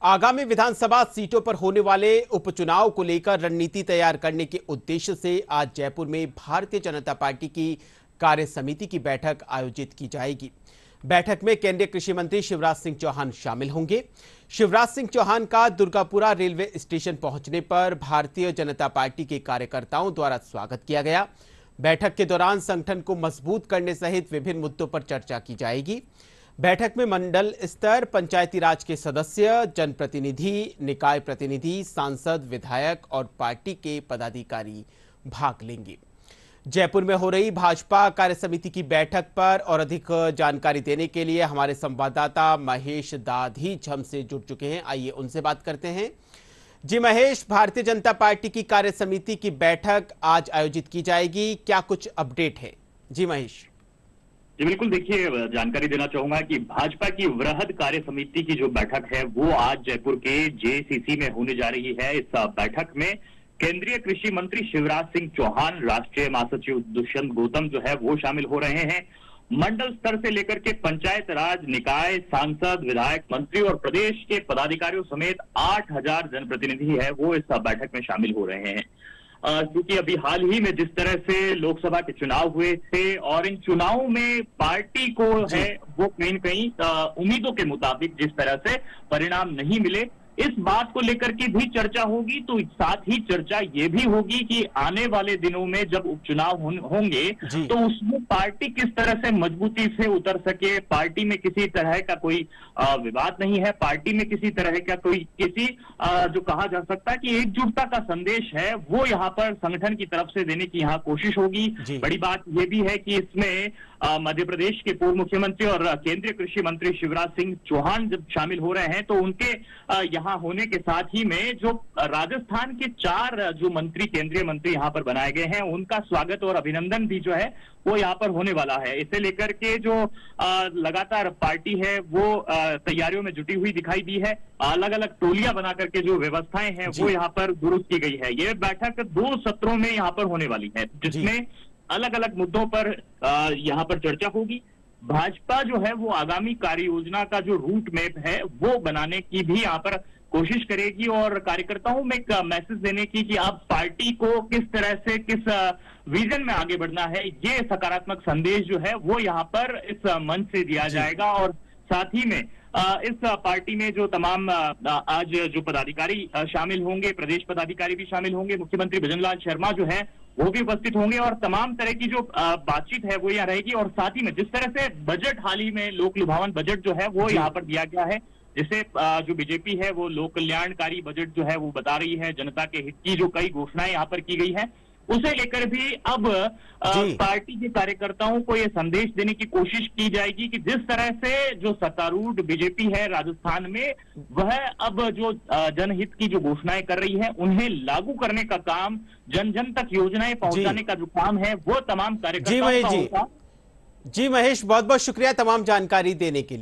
आगामी विधानसभा सीटों पर होने वाले उपचुनाव को लेकर रणनीति तैयार करने के उद्देश्य से आज जयपुर में भारतीय जनता पार्टी की कार्य समिति की बैठक आयोजित की जाएगी। बैठक में केंद्रीय कृषि मंत्री शिवराज सिंह चौहान शामिल होंगे। शिवराज सिंह चौहान का दुर्गापुरा रेलवे स्टेशन पहुंचने पर भारतीय जनता पार्टी के कार्यकर्ताओं द्वारा स्वागत किया गया। बैठक के दौरान संगठन को मजबूत करने सहित विभिन्न मुद्दों पर चर्चा की जाएगी। बैठक में मंडल स्तर, पंचायती राज के सदस्य, जनप्रतिनिधि, निकाय प्रतिनिधि, सांसद, विधायक और पार्टी के पदाधिकारी भाग लेंगे। जयपुर में हो रही भाजपा कार्य समिति की बैठक पर और अधिक जानकारी देने के लिए हमारे संवाददाता महेश दाधी हमसे जुड़ चुके हैं। आइए उनसे बात करते हैं। जी महेश, भारतीय जनता पार्टी की कार्य समिति की बैठक आज आयोजित की जाएगी, क्या कुछ अपडेट है? जी महेश। जी बिल्कुल, देखिए जानकारी देना चाहूंगा कि भाजपा की वृहद कार्य समिति की जो बैठक है वो आज जयपुर के जेसीसी में होने जा रही है। इस बैठक में केंद्रीय कृषि मंत्री शिवराज सिंह चौहान, राष्ट्रीय महासचिव दुष्यंत गौतम जो है वो शामिल हो रहे हैं। मंडल स्तर से लेकर के पंचायत राज, निकाय, सांसद, विधायक, मंत्री और प्रदेश के पदाधिकारियों समेत 8000 जनप्रतिनिधि है वो इस बैठक में शामिल हो रहे हैं। क्योंकि अभी हाल ही में जिस तरह से लोकसभा के चुनाव हुए थे और इन चुनावों में पार्टी को है वो कहीं न कहीं उम्मीदों के मुताबिक जिस तरह से परिणाम नहीं मिले, इस बात को लेकर के भी चर्चा होगी। तो साथ ही चर्चा ये भी होगी कि आने वाले दिनों में जब उपचुनाव होंगे तो उसमें पार्टी किस तरह से मजबूती से उतर सके। पार्टी में किसी तरह का कोई विवाद नहीं है, पार्टी में किसी तरह का कोई जो कहा जा सकता है कि एकजुटता का संदेश है वो यहाँ पर संगठन की तरफ से देने की यहाँ कोशिश होगी। बड़ी बात ये भी है कि इसमें मध्य प्रदेश के पूर्व मुख्यमंत्री और केंद्रीय कृषि मंत्री शिवराज सिंह चौहान जब शामिल हो रहे हैं तो उनके यहाँ होने के साथ ही में जो राजस्थान के 4 जो मंत्री, केंद्रीय मंत्री यहाँ पर बनाए गए हैं, उनका स्वागत और अभिनंदन भी जो है वो यहाँ पर होने वाला है। इसे लेकर के जो लगातार पार्टी है वो तैयारियों में जुटी हुई दिखाई दी है। अलग अलग टोलियां बना करके जो व्यवस्थाएं हैं वो यहाँ पर दुरुस्त की गई है। ये बैठक 2 सत्रों में यहाँ पर होने वाली है, जिसमें अलग अलग मुद्दों पर यहाँ पर चर्चा होगी। भाजपा जो है वो आगामी कार्य योजना का जो रूट मैप है वो बनाने की भी यहाँ पर कोशिश करेगी और कार्यकर्ताओं में एक मैसेज देने की कि आप पार्टी को किस तरह से, किस विजन में आगे बढ़ना है, ये सकारात्मक संदेश जो है वो यहाँ पर इस मंच से दिया जाएगा। और साथ ही में इस पार्टी में जो तमाम आज जो पदाधिकारी शामिल होंगे, प्रदेश पदाधिकारी भी शामिल होंगे, मुख्यमंत्री भजनलाल शर्मा जो है वो भी उपस्थित होंगे और तमाम तरह की जो बातचीत है वो यहाँ रहेगी। और साथ ही में जिस तरह से बजट हाल ही में लोक लुभावन बजट जो है वो यहाँ पर दिया गया है, जिसे जो बीजेपी है वो लोक कल्याणकारी बजट जो है वो बता रही है, जनता के हित की जो कई घोषणाएं यहाँ पर की गई है उसे लेकर भी अब पार्टी के कार्यकर्ताओं को ये संदेश देने की कोशिश की जाएगी कि जिस तरह से जो सत्तारूढ़ बीजेपी है राजस्थान में, वह अब जो जनहित की जो घोषणाएं कर रही है उन्हें लागू करने का काम, जन जन तक योजनाएं पहुंचाने का जो काम है वो तमाम कार्यकर्ताओं का होगा। जी महेश, बहुत बहुत शुक्रिया तमाम जानकारी देने के लिए।